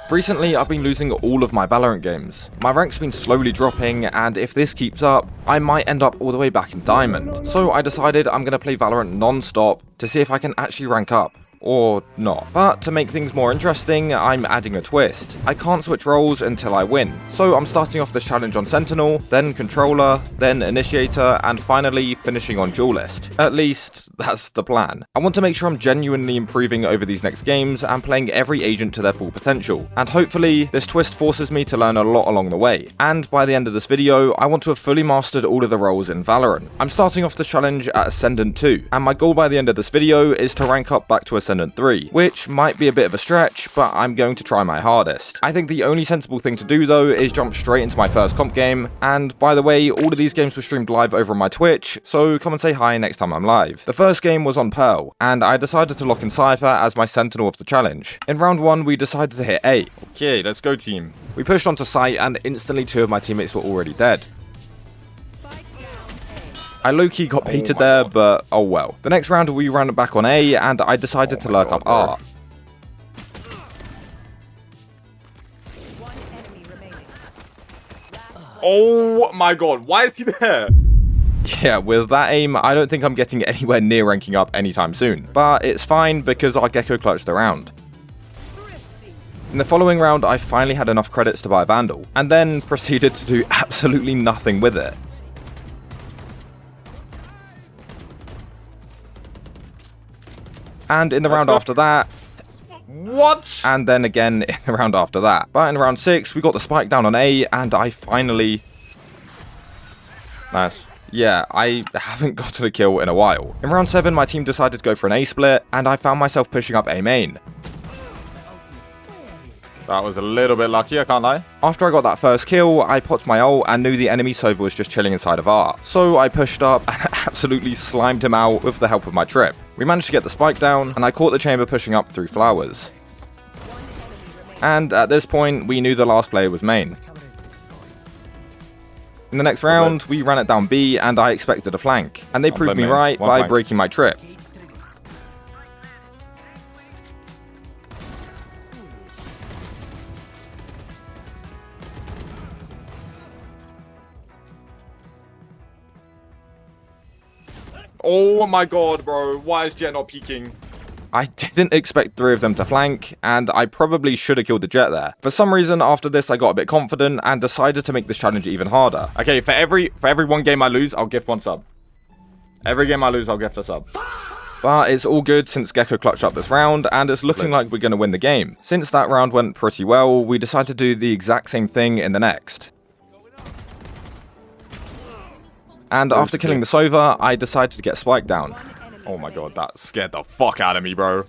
Recently, I've been losing all of my Valorant games. My rank's been slowly dropping, and if this keeps up, I might end up all the way back in Diamond. So I decided I'm gonna play Valorant non-stop to see if I can actually rank up. Or not. But to make things more interesting, I'm adding a twist. I can't switch roles until I win. So I'm starting off this challenge on Sentinel, then Controller, then Initiator, and finally finishing on Duelist. At least, that's the plan. I want to make sure I'm genuinely improving over these next games and playing every agent to their full potential. And hopefully, this twist forces me to learn a lot along the way. And by the end of this video, I want to have fully mastered all of the roles in Valorant. I'm starting off the challenge at Ascendant 2, and my goal by the end of this video is to rank up back to Ascendant 3, which might be a bit of a stretch, but I'm going to try my hardest. I think the only sensible thing to do though is jump straight into my first comp game, and by the way, all of these games were streamed live over on my Twitch, so come and say hi next time I'm live. The first game was on Pearl, and I decided to lock in Cypher as my Sentinel of the challenge. In round 1, we decided to hit A. Okay, let's go team. We pushed onto site, and instantly 2 of my teammates were already dead. I low-key got baited there, but oh well. The next round we ran it back on A, and I decided to lurk up R. Oh my god, why is he there? Yeah, with that aim, I don't think I'm getting anywhere near ranking up anytime soon. But it's fine because our Gecko clutched the round. In the following round, I finally had enough credits to buy a Vandal, and then proceeded to do absolutely nothing with it. And in the round after that... What? And then again in the round after that. But in round 6, we got the spike down on A, and I finally... Nice. Yeah, I haven't got a kill in a while. In round 7, my team decided to go for an A split, and I found myself pushing up A main. That was a little bit lucky, I can't lie. After I got that first kill, I popped my ult and knew the enemy Sova was just chilling inside of R. So I pushed up and absolutely slimed him out with the help of my trip. We managed to get the spike down, and I caught the chamber pushing up through flowers. And at this point, we knew the last player was main. In the next round, we ran it down B, and I expected a flank. And they proved me right by breaking my trip. Oh my god, bro. Why is Jet not peeking? I didn't expect 3 of them to flank, and I probably should have killed the Jet there. For some reason, after this, I got a bit confident and decided to make this challenge even harder. Okay, for every one game I lose, I'll gift 1 sub. Every game I lose, I'll gift a sub. But it's all good since Gecko clutched up this round, and it's looking like we're going to win the game. Since that round went pretty well, we decided to do the exact same thing in the next. And after killing the Sova, I decided to get spiked down. Oh my god, that scared the fuck out of me, bro.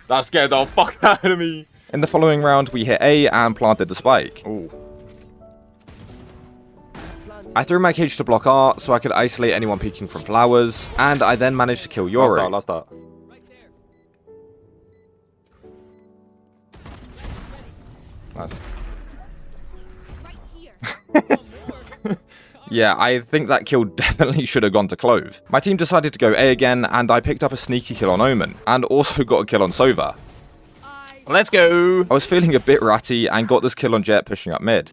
That scared the fuck out of me. In the following round, we hit A and planted the spike. Ooh. I threw my cage to block R so I could isolate anyone peeking from flowers, and I then managed to kill Yori. Last start. Nice. Yeah, I think that kill definitely should have gone to Clove. My team decided to go A again, and I picked up a sneaky kill on Omen, and also got a kill on Sova. Let's go! I was feeling a bit ratty, and got this kill on Jet pushing up mid.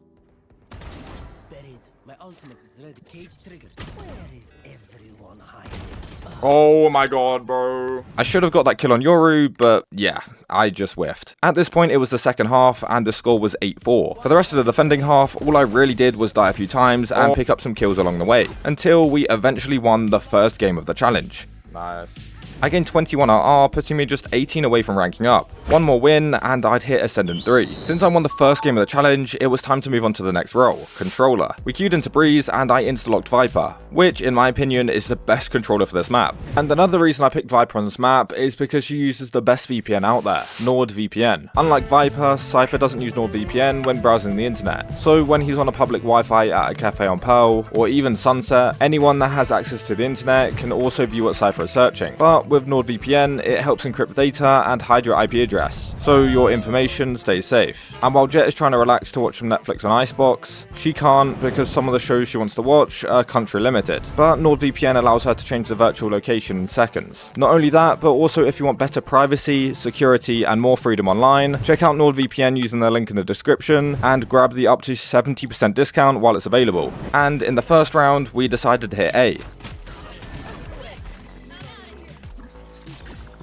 Oh my god, bro. I should have got that kill on Yoru, but yeah, I just whiffed. At this point, it was the second half, and the score was 8-4. For the rest of the defending half, all I really did was die a few times and pick up some kills along the way, until we eventually won the first game of the challenge. Nice. I gained 21 RR, putting me just 18 away from ranking up. One more win, and I'd hit Ascendant 3. Since I won the first game of the challenge, it was time to move on to the next role, Controller. We queued into Breeze, and I insta-locked Viper, which, in my opinion, is the best controller for this map. And another reason I picked Viper on this map is because she uses the best VPN out there, NordVPN. Unlike Viper, Cypher doesn't use NordVPN when browsing the internet, so when he's on a public Wi-Fi at a cafe on Pearl, or even Sunset, anyone that has access to the internet can also view what Cypher is searching. But with NordVPN, it helps encrypt data and hide your IP address, so your information stays safe. And while Jet is trying to relax to watch some Netflix on Icebox, she can't because some of the shows she wants to watch are country limited. But NordVPN allows her to change the virtual location in seconds. Not only that, but also if you want better privacy, security, and more freedom online, check out NordVPN using the link in the description and grab the up to 70% discount while it's available. And in the first round, we decided to hit A.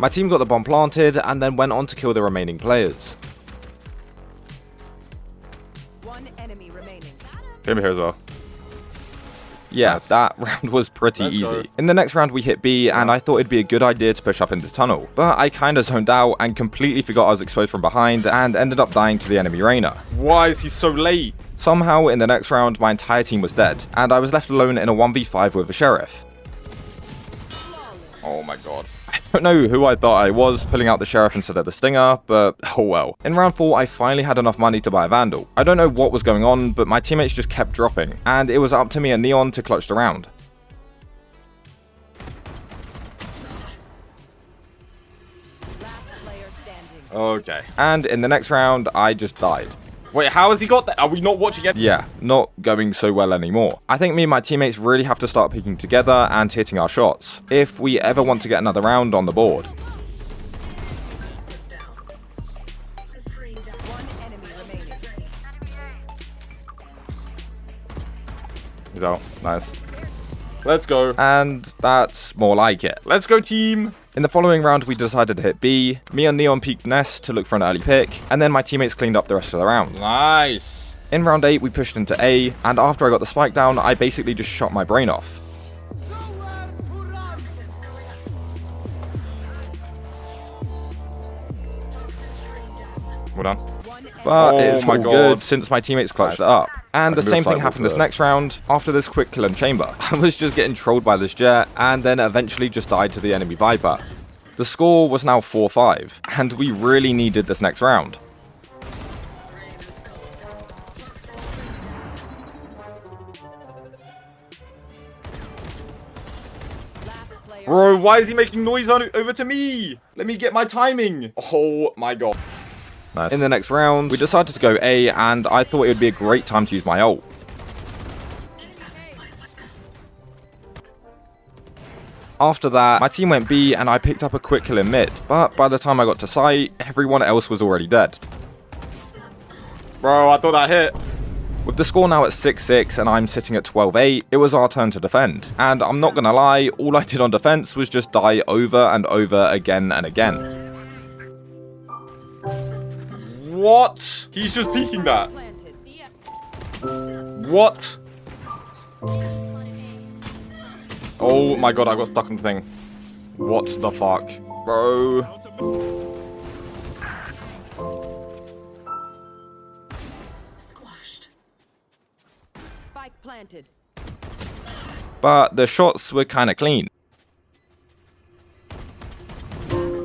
My team got the bomb planted and then went on to kill the remaining players. One enemy remaining. Came here as well. Yeah, Nice. that round was pretty Let's easy. go. In the next round we hit B and I thought it'd be a good idea to push up into tunnel, but I kinda zoned out and completely forgot I was exposed from behind and ended up dying to the enemy Reyna. Why is he so late? Somehow in the next round my entire team was dead, and I was left alone in a 1v5 with a sheriff. Oh my god. I don't know who I thought I was pulling out the sheriff instead of the stinger, but oh well. In round 4 I finally had enough money to buy a vandal. I don't know what was going on, but my teammates just kept dropping, and it was up to me and Neon to clutch the round. Last player standing. Okay. And in the next round I just died. Wait, how has he got that? Are we not watching it? Yeah, not going so well anymore. I think me and my teammates really have to start peeking together and hitting our shots, if we ever want to get another round on the board. One enemy remaining. He's out. Nice. Let's go. And that's more like it. Let's go, team. In the following round we decided to hit B, me and Neon peeked Nest to look for an early pick, and then my teammates cleaned up the rest of the round. Nice. In round 8 we pushed into A, and after I got the spike down I basically just shot my brain off. We're done. But Oh it's my all God. good since my teammates clutched Nice. it up. And the I can do a same thing sidewalk happened this there. next round. After this quick kill in chamber, I was just getting trolled by this jet and then eventually just died to the enemy Viper. The score was now 4-5, and we really needed this next round. Last player. Bro, why is he making noise over to me? Let me get my timing. Oh my god. Nice. In the next round, we decided to go A, and I thought it would be a great time to use my ult. After that, my team went B and I picked up a quick kill in mid, but by the time I got to site, everyone else was already dead. Bro, I thought that hit. With the score now at 6-6 and I'm sitting at 12-8, it was our turn to defend. And I'm not gonna lie, all I did on defense was just die over and over again and again. What? He's just peeking that. Planted. What? Oh my god, I got stuck in the thing. What the fuck? Bro. Spike planted. But the shots were kinda clean.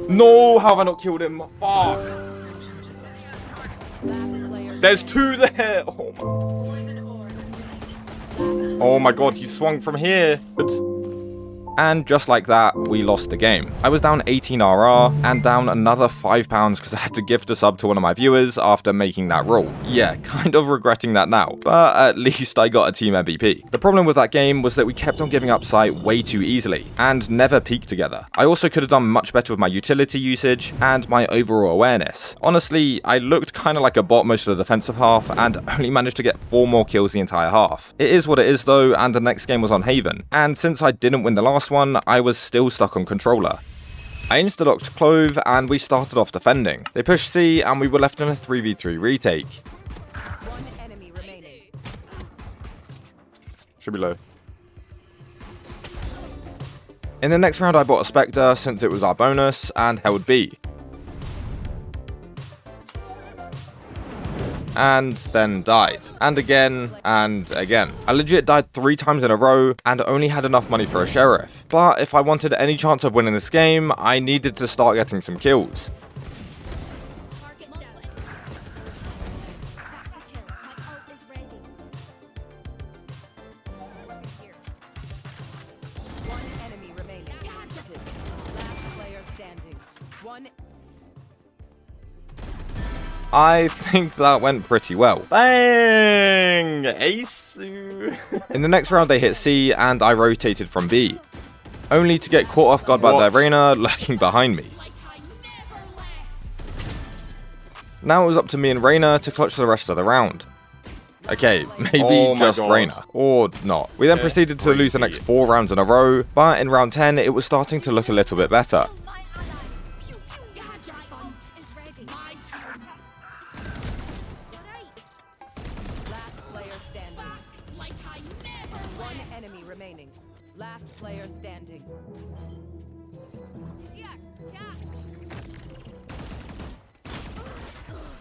No, how have I not killed him? Fuck. Last player. There's two there. Oh my god, he swung from here. And just like that, we lost the game. I was down 18 RR and down another £5 because I had to gift a sub to one of my viewers after making that roll. Yeah, kind of regretting that now, but at least I got a team MVP. The problem with that game was that we kept on giving up sight way too easily and never peaked together. I also could have done much better with my utility usage and my overall awareness. Honestly, I looked kind of like a bot most of the defensive half and only managed to get 4 more kills the entire half. It is what it is though, and the next game was on Haven. And since I didn't win the last one, I was still stuck on controller. I insta-locked Clove and we started off defending. They pushed C and we were left in a 3v3 retake. One enemy remaining. Should be low. In the next round I bought a Spectre since it was our bonus and held B. And then died. And again, and again. I legit died 3 times in a row and only had enough money for a sheriff. But if I wanted any chance of winning this game, I needed to start getting some kills. One enemy remaining. Last I think that went pretty well. Bang! Ace! In the next round they hit C and I rotated from B, only to get caught off guard by their Reyna lurking behind me. Now it was up to me and Reyna to clutch the rest of the round. Okay, maybe just Reyna, or not. We then proceeded to lose the next 4 rounds in a row, but in round 10 it was starting to look a little bit better. One enemy remaining. Last player standing.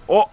Oh!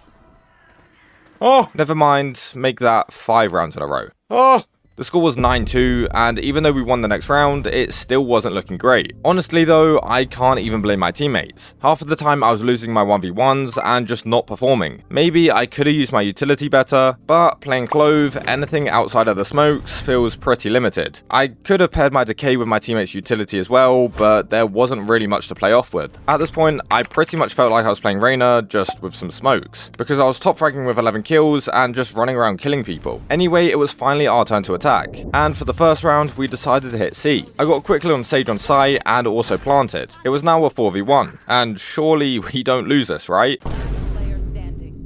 Oh, never mind, make that 5 rounds in a row. Oh! The score was 9-2, and even though we won the next round, it still wasn't looking great. Honestly though, I can't even blame my teammates. Half of the time I was losing my 1v1s and just not performing. Maybe I could have used my utility better, but playing Clove, anything outside of the smokes feels pretty limited. I could have paired my decay with my teammates' utility as well, but there wasn't really much to play off with. At this point, I pretty much felt like I was playing Reyna, just with some smokes, because I was top fragging with 11 kills and just running around killing people. Anyway, it was finally our turn to attack. And for the first round, we decided to hit C. I got a quick kill on Sage on Skye and also planted. It was now a 4v1, and surely we don't lose this, right? Player standing.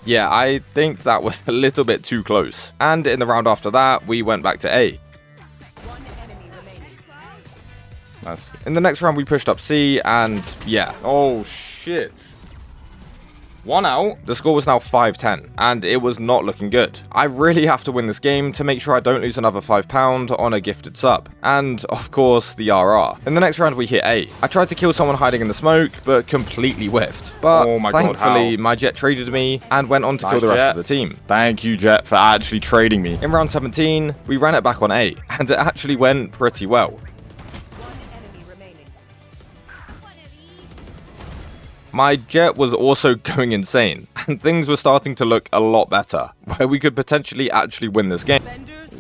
Yeah, I think that was a little bit too close. And in the round after that, we went back to A. One enemy remaining. Nice. In the next round, we pushed up C, and yeah. Oh, shit. 1 out. The score was now 5-10, and it was not looking good. I really have to win this game to make sure I don't lose another £5 on a gifted sub. And, of course, the RR. In the next round, we hit A. I tried to kill someone hiding in the smoke, but completely whiffed. But Oh my God, thankfully, how? my Jet traded me and went on to kill the rest Jet. of the team. Thank you, Jet, for actually trading me. In round 17, we ran it back on A, and it actually went pretty well. One enemy remaining. My Jet was also going insane, and things were starting to look a lot better, where we could potentially actually win this game.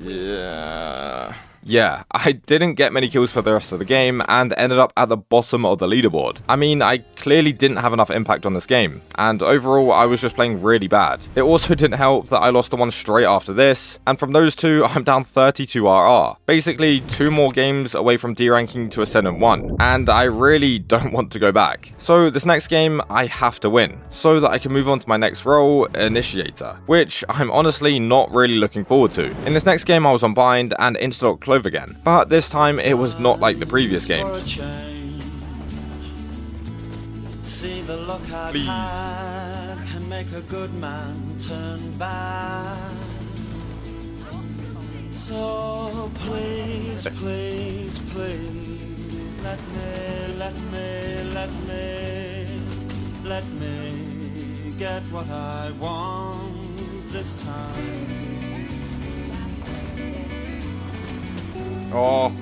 Yeah. Yeah, I didn't get many kills for the rest of the game and ended up at the bottom of the leaderboard. I mean, I clearly didn't have enough impact on this game, and overall I was just playing really bad. It also didn't help that I lost the one straight after this, and from those two I'm down 32 RR. Basically 2 more games away from D-ranking to Ascendant 1, and I really don't want to go back. So this next game I have to win, so that I can move on to my next role, Initiator, which I'm honestly not really looking forward to. In this next game I was on bind and insta-lock Clove again, but this time it was not like the previous games. See the look I've had can make a good man turn bad. So please, please, please, let me get what I want this time. Oh.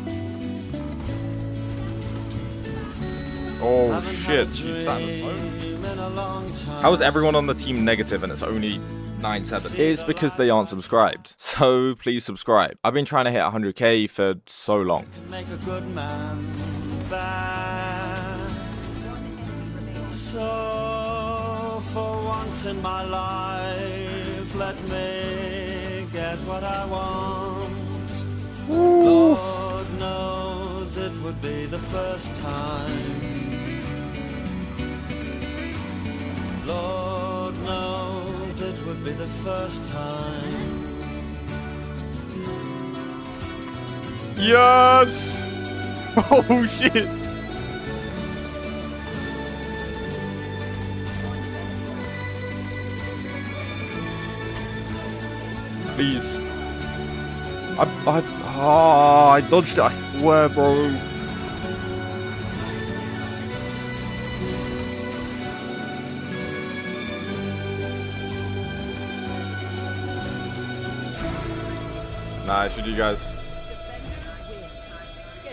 Oh, shit. You sat in the smoke. How is everyone on the team negative and it's only 9-7? It's because they aren't subscribed, so please subscribe. I've been trying to hit 100k for so long. Make a good man bad. So for once in my life, let me get what I want. Lord knows it would be the first time. Lord knows it would be the first time. Yes! Oh, shit. Please. I dodged it, I swear, bro. Nice, should you guys?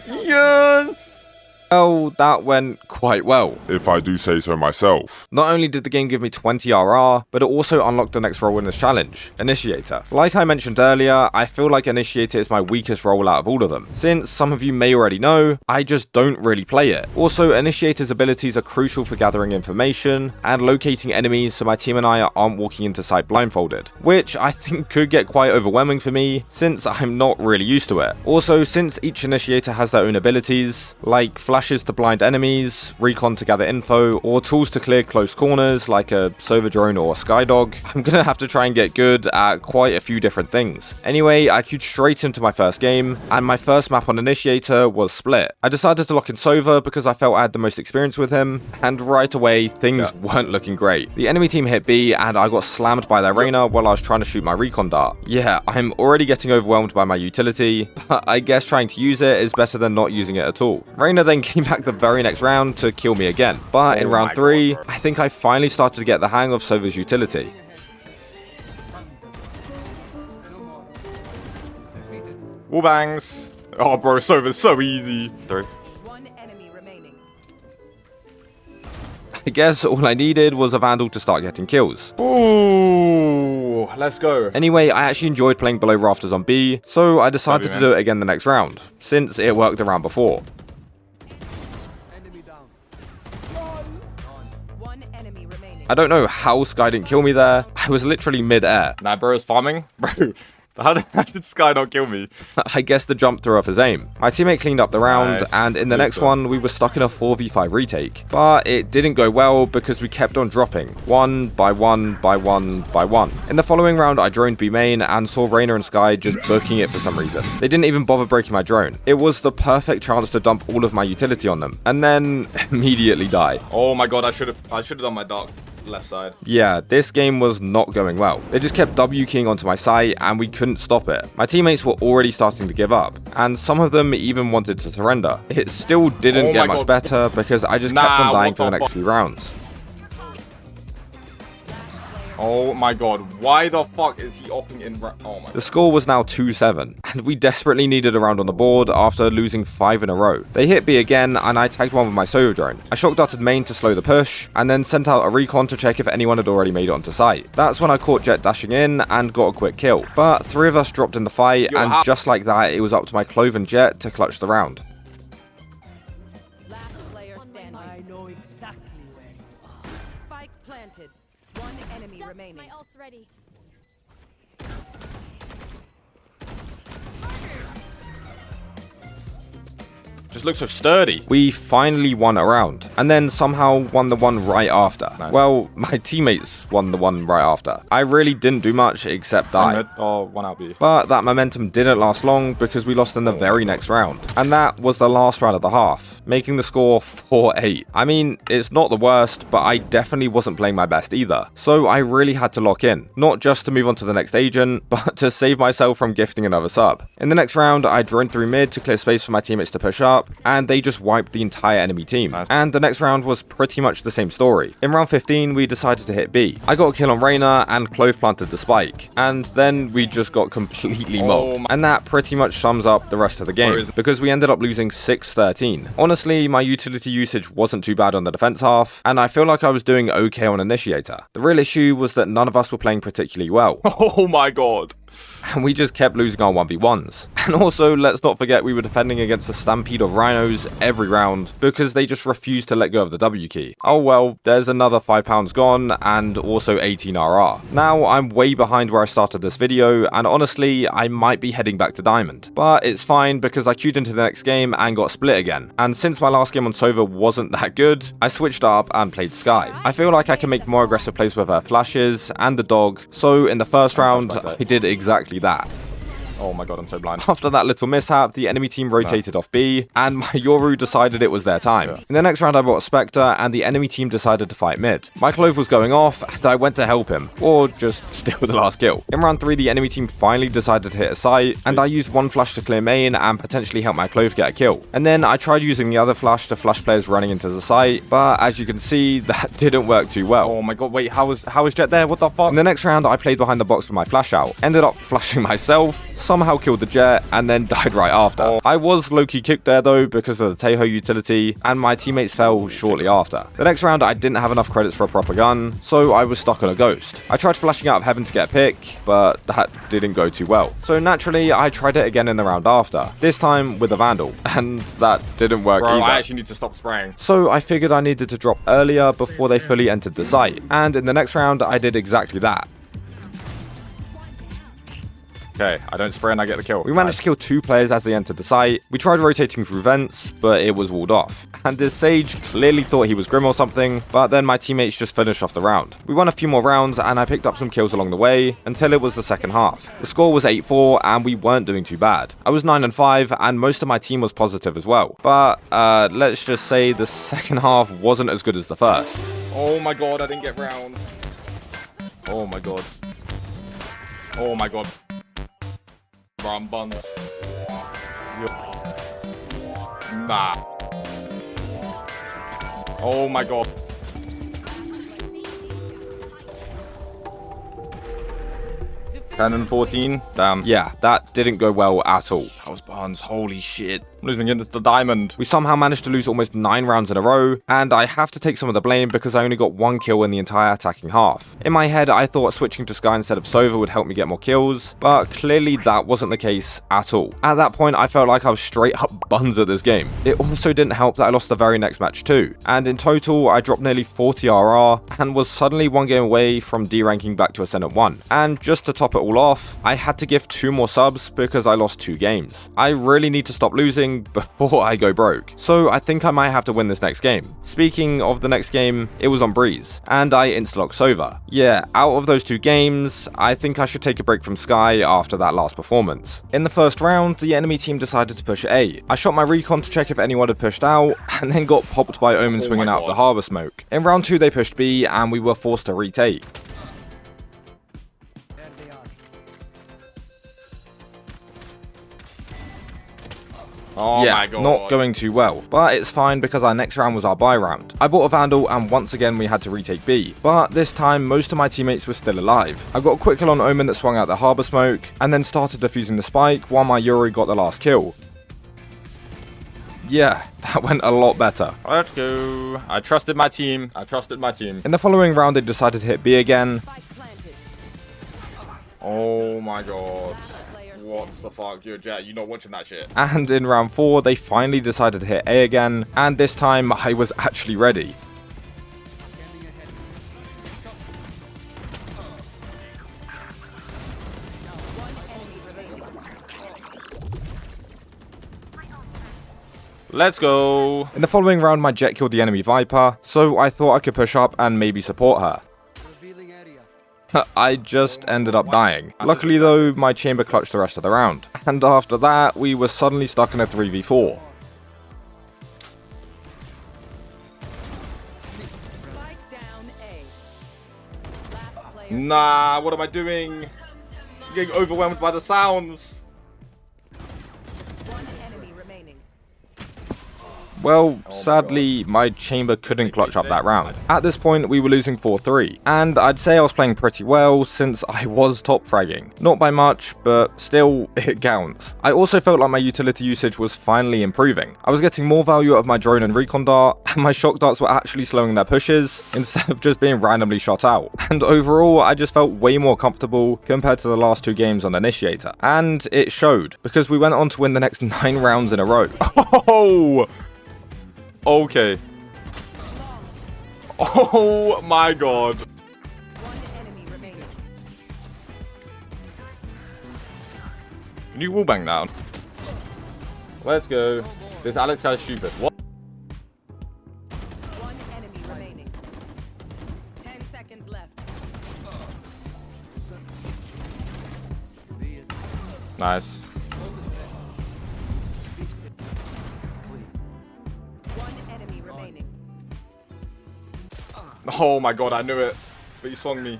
Yes! Well, that went quite well. If I do say so myself. Not only did the game give me 20 RR, but it also unlocked the next role in this challenge, Initiator. Like I mentioned earlier, I feel like Initiator is my weakest role out of all of them. Since some of you may already know, I just don't really play it. Also, Initiator's abilities are crucial for gathering information and locating enemies so my team and I aren't walking into sight blindfolded, which I think could get quite overwhelming for me since I'm not really used to it. Also, since each Initiator has their own abilities, like flashes to blind enemies, recon to gather info, or tools to clear close corners like a Sova drone or a Skye dog, I'm gonna have to try and get good at quite a few different things. Anyway, I queued straight into my first game, and my first map on Initiator was Split. I decided to lock in Sova because I felt I had the most experience with him, and right away, things weren't looking great. The enemy team hit B, and I got slammed by their Reyna while I was trying to shoot my recon dart. Yeah, I'm already getting overwhelmed by my utility, but I guess trying to use it is better than not using it at all. Reyna then came back the very next round to kill me again, but in round 3, I think I finally started to get the hang of Sova's utility. Wall bangs. Oh, bro, Sova's so easy. One enemy remaining. I guess all I needed was a Vandal to start getting kills. Ooh, let's go. Anyway, I actually enjoyed playing below rafters on B, so I decided to do it again the next round, since it worked the round before. One enemy remaining. I don't know how Skye didn't kill me there. I was literally mid-air. Nah, bro is farming. Bro, how did Skye not kill me? I guess the jump threw off his aim. My teammate cleaned up the round, Nice. and in the next one, we were stuck in a 4v5 retake. But it didn't go well because we kept on dropping, one by one by one by one. In the following round, I droned B main and saw Reyna and Skye just booking it for some reason. They didn't even bother breaking my drone. It was the perfect chance to dump all of my utility on them, and then immediately die. Oh my god, I should have done my dark left side. Yeah, this game was not going well. They just kept W keying onto my site and we couldn't stop it. My teammates were already starting to give up, and some of them even wanted to surrender. It still didn't get much better because I just kept on dying for the next few rounds. Oh my god, why the fuck is he opting in? Oh my. The score was now 2-7, and we desperately needed a round on the board after losing 5 in a row. They hit B again, and I tagged one with my Sova drone. I shock darted main to slow the push, and then sent out a recon to check if anyone had already made it onto site. That's when I caught Jet dashing in and got a quick kill. But 3 of us dropped in the fight, and just like that, it was up to my Cloven Jet to clutch the round. Last player standing. I know exactly where you are. Spike planted. One enemy remaining. My ult's ready. Just looks so sturdy. We finally won a round, and then somehow won the one right after. Nice. Well, my teammates won the one right after. I really didn't do much except die. Oh, one out B. But that momentum didn't last long because we lost in the very next round. And that was the last round of the half, making the score 4-8. I mean, it's not the worst, but I definitely wasn't playing my best either. So I really had to lock in, not just to move on to the next agent, but to save myself from gifting another sub. In the next round, I droned through mid to clear space for my teammates to push up, and they just wiped the entire enemy team. Nice. And the next round was pretty much the same story. In round 15, we decided to hit B. I got a kill on Reyna and Clove planted the spike, and then we just got completely mobbed. And that pretty much sums up the rest of the game, because we ended up losing 6-13. Honestly, my utility usage wasn't too bad on the defense half, and I feel like I was doing okay on Initiator. The real issue was that none of us were playing particularly well, Oh my god. and we just kept losing our 1v1s. And also, let's not forget we were defending against a stampede of rhinos every round because they just refused to let go of the W key. Oh well, there's another £5 gone and also 18 RR. Now I'm way behind where I started this video, and honestly, I might be heading back to Diamond. But it's fine because I queued into the next game and got split again. And since my last game on Sova wasn't that good, I switched up and played Skye. I feel like I can make more aggressive plays with her flashes and the dog, so in the first round, I did exactly that. Oh my god, I'm so blind. After that little mishap, the enemy team rotated off B, and my Yoru decided it was their time. In the next round, I brought Spectre, and the enemy team decided to fight mid. My Clove was going off, and I went to help him, or just steal the last kill. In round 3, the enemy team finally decided to hit a site, and I used one flash to clear main and potentially help my Clove get a kill. And then I tried using the other flash to flash players running into the site, but as you can see, that didn't work too well. Oh my god, wait, how is Jet there? What the fuck? In the next round, I played behind the box with my flash out, ended up flashing myself, somehow killed the Jet, and then died right after. I was low-key kicked there though because of the Tahoe utility, and my teammates fell shortly after. The next round I didn't have enough credits for a proper gun, so I was stuck on a Ghost. I tried flashing out of heaven to get a pick, but that didn't go too well. So naturally, I tried it again in the round after, this time with a Vandal, and that didn't work Bro, either. I actually need to stop spraying. So I figured I needed to drop earlier before they fully entered the site, and in the next round I did exactly that. Okay, I don't spray and I get the kill. We managed to kill 2 players as they entered the site. We tried rotating through vents, but it was walled off. And this Sage clearly thought he was Grim or something, but then my teammates just finished off the round. We won a few more rounds and I picked up some kills along the way until it was the second half. The score was 8-4 and we weren't doing too bad. I was 9-5 and most of my team was positive as well. But let's just say the second half wasn't as good as the first. Oh my god, I didn't get round. Oh my god. Oh my god. Bro, I'm buns. Nah. Oh my god. Ten and 14. Damn. Yeah, that didn't go well at all. That was buns. Holy shit. I'm losing against the diamond. We somehow managed to lose almost 9 rounds in a row, and I have to take some of the blame because I only got 1 kill in the entire attacking half. In my head, I thought switching to Skye instead of Sova would help me get more kills, but clearly that wasn't the case at all. At that point, I felt like I was straight up buns at this game. It also didn't help that I lost the very next match too, and in total, I dropped nearly 40 RR and was suddenly 1 game away from D-ranking back to Ascendant 1. And just to top it all off, I had to give 2 more subs because I lost 2 games. I really need to stop losing before I go broke, so I think I might have to win this next game. Speaking of the next game, it was on Breeze, and I insta-locked Sova. Yeah, out of those 2 games, I think I should take a break from Skye after that last performance. In the first round, the enemy team decided to push A. I shot my recon to check if anyone had pushed out, and then got popped by Omen swinging out of the harbour smoke. In round 2 they pushed B, and we were forced to retake. Oh yeah, my god. Not going too well, but it's fine because our next round was our buy round. I bought a Vandal and once again we had to retake B, but this time most of my teammates were still alive. I got a quick kill on Omen that swung out the harbour smoke and then started defusing the spike while my Yuri got the last kill. Yeah, that went a lot better. Let's go. I trusted my team. I trusted my team. In the following round they decided to hit B again. Oh my god. What the fuck? Yo, Jet, you not watching that shit. And in round 4 they finally decided to hit A again, and this time I was actually ready. Let's go. In the following round my Jet killed the enemy Viper, so I thought I could push up and maybe support her. I just ended up dying. Luckily though, my chamber clutched the rest of the round. And after that, we were suddenly stuck in a 3v4. Nah, what am I doing? I'm getting overwhelmed by the sounds. Well, sadly, my chamber couldn't clutch up that round. At this point, we were losing 4-3, and I'd say I was playing pretty well since I was top fragging. Not by much, but still, it counts. I also felt like my utility usage was finally improving. I was getting more value out of my drone and recon dart, and my shock darts were actually slowing their pushes, instead of just being randomly shot out. And overall, I just felt way more comfortable compared to the last 2 games on Initiator. And it showed, because we went on to win the next 9 rounds in a row. Oh! Okay. Oh my god. Can you wallbang down? Let's go. This Alex guy's stupid. What? One enemy remaining. 10 seconds left. Nice. Oh my god, I knew it. But he swung me.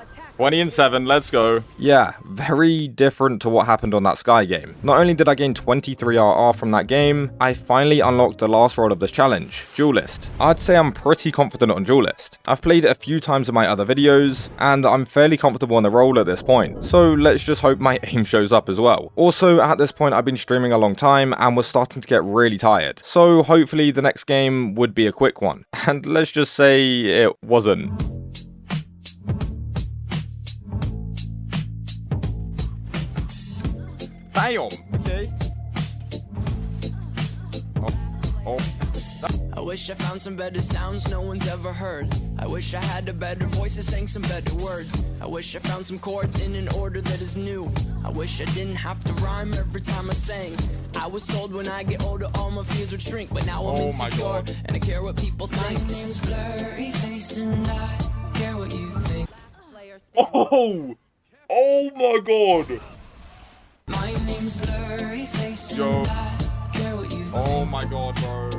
Attackers 20 and 7, let's go. Yeah, very different to what happened on that Skye game. Not only did I gain 23 RR from that game, I finally unlocked the last role of this challenge, Duelist. I'd say I'm pretty confident on Duelist. I've played it a few times in my other videos, and I'm fairly comfortable on the role at this point, so let's just hope my aim shows up as well. Also, at this point I've been streaming a long time and was starting to get really tired, so hopefully the next game would be a quick one. And let's just say it wasn't. Damn. Okay. Oh. I wish I found some better sounds no one's ever heard. I wish I had a better voice that sang some better words. I wish I found some chords in an order that is new. I wish I didn't have to rhyme every time I sang. I was told when I get older all my fears would shrink, but now I'm insecure and I care what people think. My name's Blurry Face and I care what you think. Player standing. Oh my god. My name's Blurry Face and Yo. I care what you think. Oh my god, bro.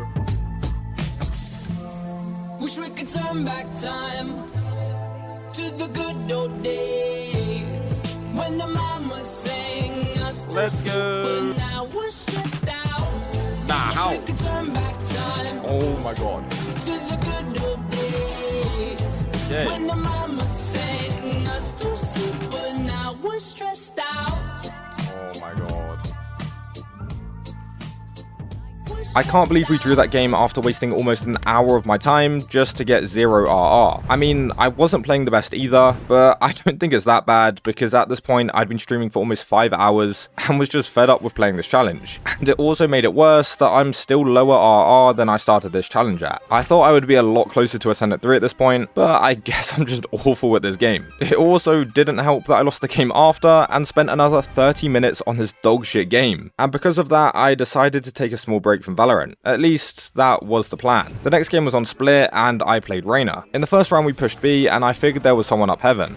Wish we could turn back time to the good old days when the mama sang us to Let's sleep, go. but now we're stressed out. Nah, Wish how? we could turn back time Oh my god. to the good old days Yeah. when the mama sang us to sleep, but now we're stressed out. Oh my god. I can't believe we drew that game after wasting almost an hour of my time just to get 0 RR. I mean, I wasn't playing the best either, but I don't think it's that bad because at this point I'd been streaming for almost 5 hours and was just fed up with playing this challenge. And it also made it worse that I'm still lower RR than I started this challenge at. I thought I would be a lot closer to Ascendant 3 at this point, but I guess I'm just awful at this game. It also didn't help that I lost the game after and spent another 30 minutes on this dogshit game. And because of that, I decided to take a small break from Valorant. At least, that was the plan. The next game was on Split, and I played Reyna. In the first round we pushed B, and I figured there was someone up heaven.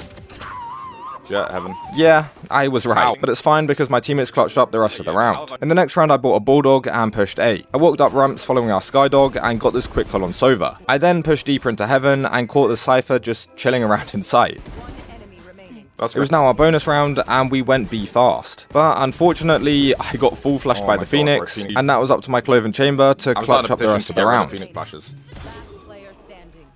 Jet heaven. Yeah, I was right, but it's fine because my teammates clutched up the rest of the round. In the next round I bought a Bulldog and pushed A. I walked up ramps following our Skydog and got this quick call on Sova. I then pushed deeper into heaven and caught the Cypher just chilling around in sight. One enemy remaining. That's It was now our bonus round and we went B fast. But unfortunately, I got full flashed Oh by my the God, Phoenix, bro, Phoenix. and that was up to my Cloven Chamber to I'm clutch starting up the a petition rest to of the get rid round. Phoenix flashes. Last player standing.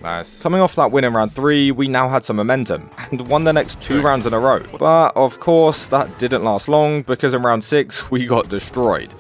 Nice. Coming off that win in round 3, we now had some momentum, and won the next 2 rounds in a row. But of course, that didn't last long, because in round 6, we got destroyed.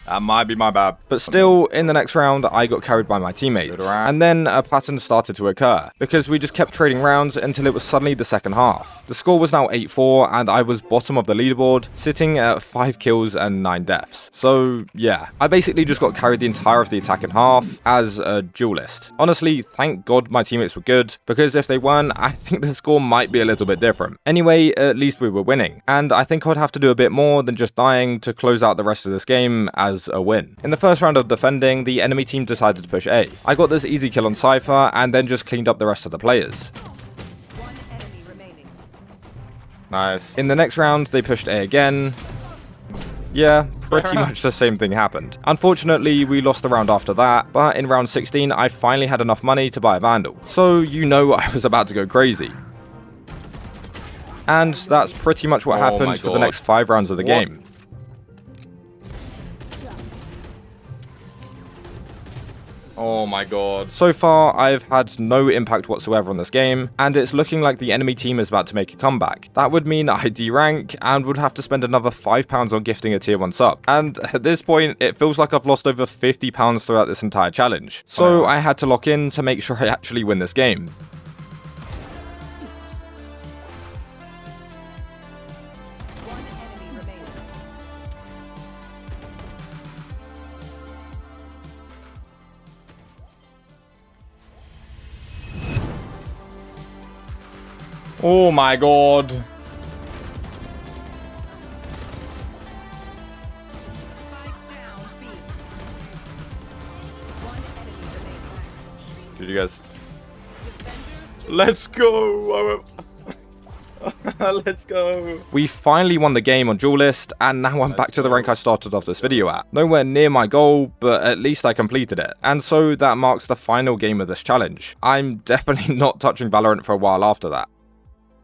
That might be my bad. But still, in the next round, I got carried by my teammates. Good round. And then a pattern started to occur, because we just kept trading rounds until it was suddenly the second half. The score was now 8-4, and I was bottom of the leaderboard, sitting at 5 kills and 9 deaths. So, yeah. I basically just got carried the entire of the attack in half as a duelist. Honestly, thank God my teammates were good, because if they weren't, I think the score might be a little bit different. Anyway, at least we were winning, and I think I'd have to do a bit more than just dying to close out the rest of this game as a win. In the first round of defending, the enemy team decided to push A. I got this easy kill on Cypher and then just cleaned up the rest of the players. One enemy remaining. Nice. In the next round, they pushed A again. Yeah, pretty much the same thing happened. Unfortunately, we lost the round after that, but in round 16, I finally had enough money to buy a Vandal. So, you know I was about to go crazy. And that's pretty much what Oh my happened for the God. next 5 rounds of the What? game. Oh my god. So far, I've had no impact whatsoever on this game, and it's looking like the enemy team is about to make a comeback. That would mean I D-rank, and would have to spend another £5 on gifting a tier 1 sub. And at this point, it feels like I've lost over £50 throughout this entire challenge. So I had to lock in to make sure I actually win this game. One enemy remaining. Oh my god. Spike down B. One enemy remaining. Did you guys? Defenders Let's go. Let's go. We finally won the game on Duelist, and now I'm back to the rank I started off this video at. Nowhere near my goal, but at least I completed it. And so that marks the final game of this challenge. I'm definitely not touching Valorant for a while after that.